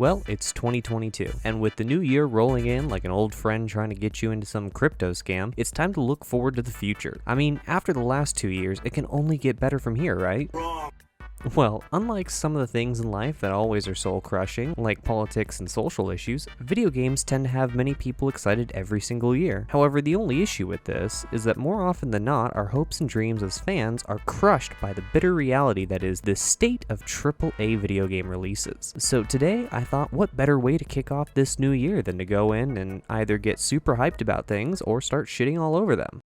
Well, it's 2022, and with the new year rolling in like an old friend trying to get you into some crypto scam, it's time to look forward to the future. I mean, after the last 2 years, it can only get better from here, right? Well, unlike some of the things in life that always are soul-crushing, like politics and social issues, video games tend to have many people excited every single year. However, the only issue with this is that more often than not, our hopes and dreams as fans are crushed by the bitter reality that is the state of AAA video game releases. So today, I thought what better way to kick off this new year than to go in and either get super hyped about things or start shitting all over them.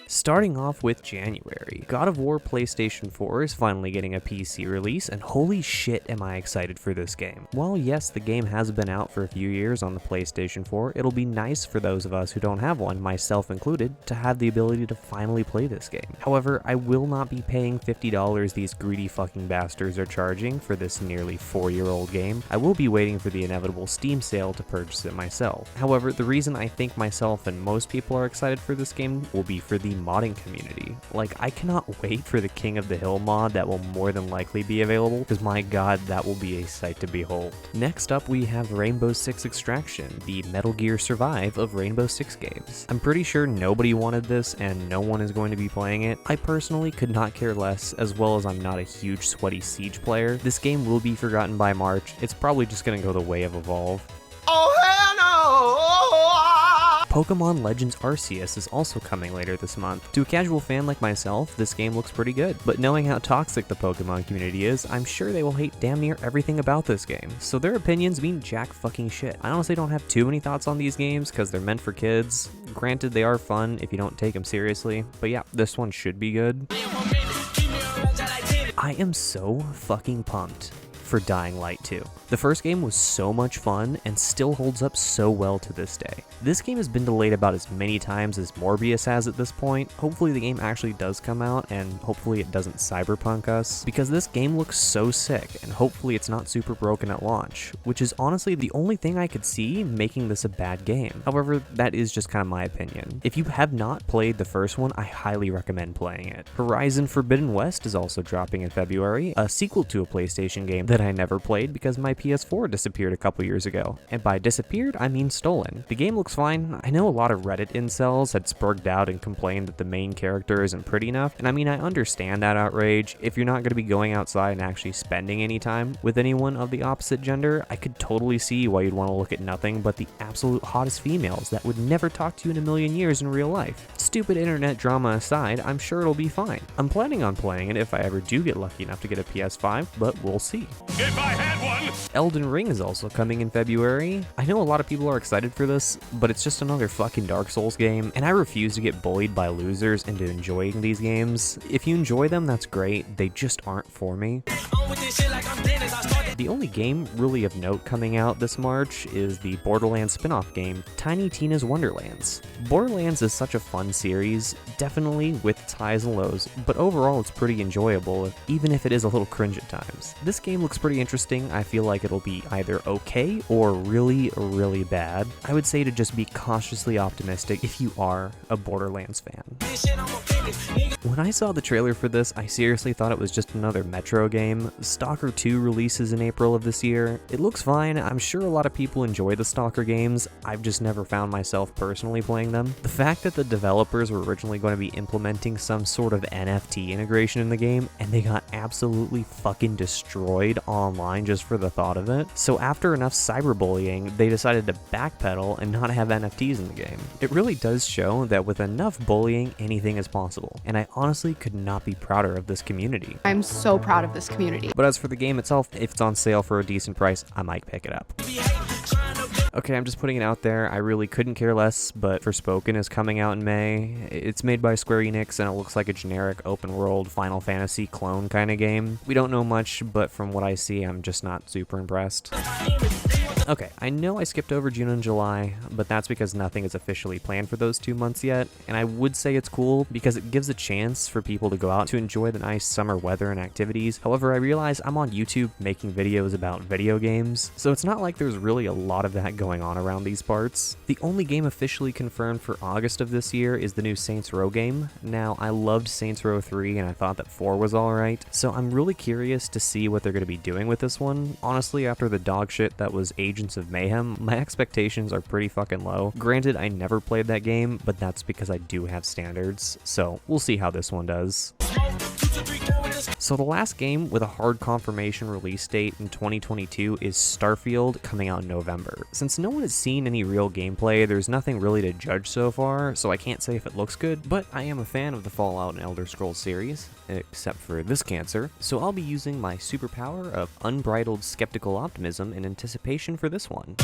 Starting off with January, God of War PlayStation 4 is finally getting a PC release, and holy shit am I excited for this game. While yes, the game has been out for a few years on the PlayStation 4, it'll be nice for those of us who don't have one, myself included, to have the ability to finally play this game. However, I will not be paying $50 these greedy fucking bastards are charging for this nearly 4-year-old game. I will be waiting for the inevitable Steam sale to purchase it myself. However, the reason I think myself and most people are excited for this game will be for the modding community. Like, I cannot wait for the King of the Hill mod that will more than likely be available, because my god, that will be a sight to behold. Next up, we have Rainbow Six Extraction, the Metal Gear Survive of Rainbow Six games. I'm pretty sure nobody wanted this and no one is going to be playing it. I personally could not care less, as well as I'm not a huge sweaty Siege player. This game will be forgotten by March. It's probably just gonna go the way of Evolve. Oh hell no! Pokemon Legends Arceus is also coming later this month. To a casual fan like myself, this game looks pretty good, but knowing how toxic the Pokemon community is, I'm sure they will hate damn near everything about this game, so their opinions mean jack fucking shit. I honestly don't have too many thoughts on these games because they're meant for kids. Granted, they are fun if you don't take them seriously, but yeah, this one should be good. I am so fucking pumped for Dying Light 2. The first game was so much fun and still holds up so well to this day. This game has been delayed about as many times as Morbius has at this point. Hopefully the game actually does come out, and hopefully it doesn't cyberpunk us, because this game looks so sick, and hopefully it's not super broken at launch, which is honestly the only thing I could see making this a bad game. However, that is just kind of my opinion. If you have not played the first one, I highly recommend playing it. Horizon Forbidden West is also dropping in February, a sequel to a PlayStation game that I never played because my PS4 disappeared a couple years ago. And by disappeared, I mean stolen. The game looks fine. I know a lot of Reddit incels had spurged out and complained that the main character isn't pretty enough, and I mean, I understand that outrage. If you're not going to be going outside and actually spending any time with anyone of the opposite gender, I could totally see why you'd want to look at nothing but the absolute hottest females that would never talk to you in a million years in real life. Stupid internet drama aside, I'm sure it'll be fine. I'm planning on playing it if I ever do get lucky enough to get a PS5, but we'll see. If I had one! Elden Ring is also coming in February. I know a lot of people are excited for this, but it's just another fucking Dark Souls game, and I refuse to get bullied by losers into enjoying these games. If you enjoy them, that's great. They just aren't for me. The only game really of note coming out this March is the Borderlands spin-off game, Tiny Tina's Wonderlands. Borderlands is such a fun series, definitely with its highs and lows, but overall it's pretty enjoyable, even if it is a little cringe at times. This game looks pretty interesting. I feel like it'll be either okay or really, really bad. I would say to just be cautiously optimistic if you are a Borderlands fan. When I saw the trailer for this, I seriously thought it was just another Metro game. Stalker 2 releases in April of this year. It looks fine. I'm sure a lot of people enjoy the Stalker games. I've just never found myself personally playing them. The fact that the developers were originally going to be implementing some sort of NFT integration in the game, and they got absolutely fucking destroyed online just for the thought of it. So after enough cyberbullying, they decided to backpedal and not have NFTs in the game. It really does show that with enough bullying, anything is possible, and I honestly could not be prouder of this community. I'm so proud of this community. But as for the game itself, if it's on sale for a decent price, I might pick it up. Okay, I'm just putting it out there. I really couldn't care less, but Forspoken is coming out in May. It's made by Square Enix, and it looks like a generic open-world Final Fantasy clone kind of game. We don't know much, but from what I see, I'm just not super impressed. Okay, I know I skipped over June and July, but that's because nothing is officially planned for those 2 months yet, and I would say it's cool because it gives a chance for people to go out to enjoy the nice summer weather and activities. However, I realize I'm on YouTube making videos about video games, so it's not like there's really a lot of that going on around these parts. The only game officially confirmed for August of this year is the new Saints Row game. Now, I loved Saints Row 3 and I thought that 4 was alright, so I'm really curious to see what they're going to be doing with this one. Honestly, after the dog shit that was Agents of Mayhem, my expectations are pretty fucking low. Granted, I never played that game, but that's because I do have standards, so we'll see how this one does. So the last game with a hard confirmation release date in 2022 is Starfield, coming out in November. Since no one has seen any real gameplay, there's nothing really to judge so far, so I can't say if it looks good, but I am a fan of the Fallout and Elder Scrolls series, except for this cancer, so I'll be using my superpower of unbridled skeptical optimism in anticipation for this one.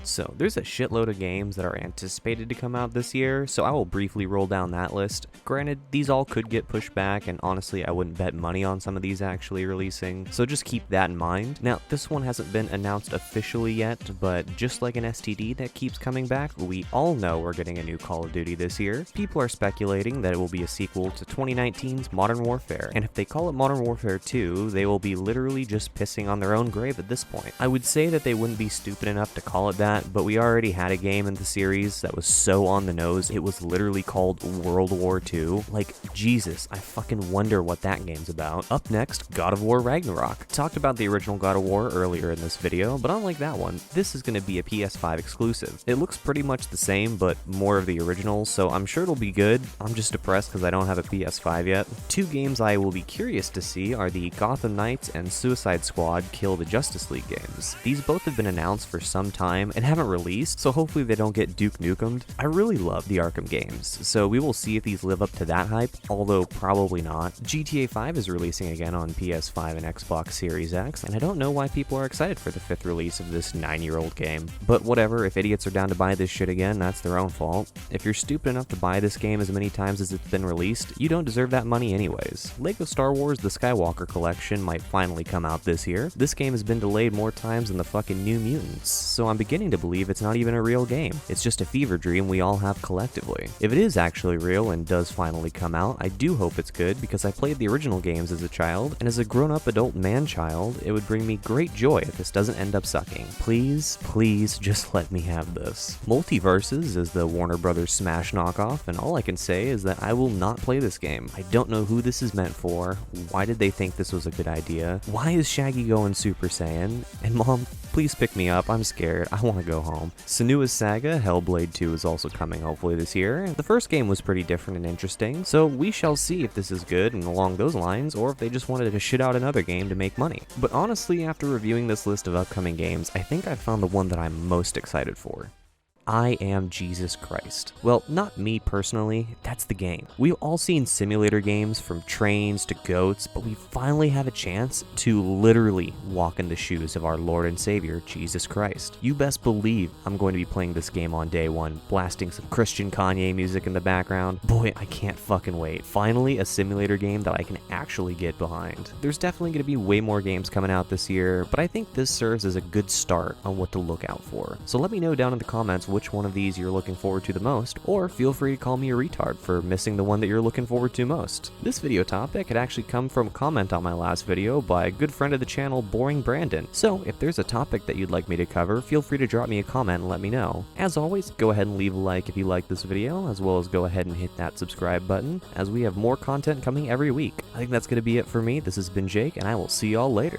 So there's a shitload of games that are anticipated to come out this year, so I will briefly roll down that list. Granted, these all could get pushed back, and honestly I wouldn't bet money on some of these actually releasing, so just keep that in mind. Now, this one hasn't been announced officially yet, but just like an STD that keeps coming back, we all know we're getting a new Call of Duty this year. People are speculating that it will be a sequel to 2019's Modern Warfare, and if they call it Modern Warfare 2, they will be literally just pissing on their own grave at this point. I would say that they wouldn't be stupid enough to call it that, but we already had a game in the series that was so on the nose, it was literally called World War II. Like, Jesus, I fucking wonder what that game's about. Up next, God of War Ragnarok. Talked about the original God of War earlier in this video, but unlike that one, this is going to be a PS5 exclusive. It looks pretty much the same, but more of the original, so I'm sure it'll be good. I'm just depressed because I don't have a PS5 yet. Two games I will be curious to see are the Gotham Knights and Suicide Squad Kill the Justice League games. These both have been announced for some time and haven't released, so hopefully they don't get Duke Nukemed. I really love the Arkham games, so we will see if these live up to that hype, although probably not. GTA 5 is releasing again on PS5 and Xbox Series X, and I don't know why people are excited for the 5th release of this 9-year-old game. But whatever, if idiots are down to buy this shit again, that's their own fault. If you're stupid enough to buy this game as many times as it's been released, you don't deserve that money anyways. LEGO Star Wars The Skywalker Collection might finally come out this year. This game has been delayed more times than the fucking New Mutants, so I'm beginning to believe it's not even a real game. It's just a fever dream we all have collectively. If it is actually real and does finally come out, I do hope it's good because I played the original games as a child, and as a grown-up adult man-child, it would bring me great joy if this doesn't end up sucking. Please, please, just let me have this. Multiverses is the Warner Brothers Smash knockoff, and all I can say is that I will not play this game. I don't know who this is meant for. Why did they think this was a good idea? Why is Shaggy going Super Saiyan? And Mom, please pick me up, I'm scared, I want to go home. Senua's Saga Hellblade 2 is also coming hopefully this year. The first game was pretty different and interesting, so we shall see if this is good and along those lines, or if they just wanted to shit out another game to make money. But honestly, after reviewing this list of upcoming games, I think I found the one that I'm most excited for. I Am Jesus Christ. Well, not me personally, that's the game. We've all seen simulator games from trains to goats, but we finally have a chance to literally walk in the shoes of our Lord and Savior, Jesus Christ. You best believe I'm going to be playing this game on day one, blasting some Christian Kanye music in the background. Boy, I can't fucking wait. Finally, a simulator game that I can actually get behind. There's definitely going to be way more games coming out this year, but I think this serves as a good start on what to look out for. So let me know down in the comments which one of these you're looking forward to the most, or feel free to call me a retard for missing the one that you're looking forward to most. This video topic had actually come from a comment on my last video by a good friend of the channel, Boring Brandon. So if there's a topic that you'd like me to cover, feel free to drop me a comment and let me know. As always, go ahead and leave a like if you like this video, as well as go ahead and hit that subscribe button, as we have more content coming every week. I think that's going to be it for me. This has been Jake, and I will see y'all later.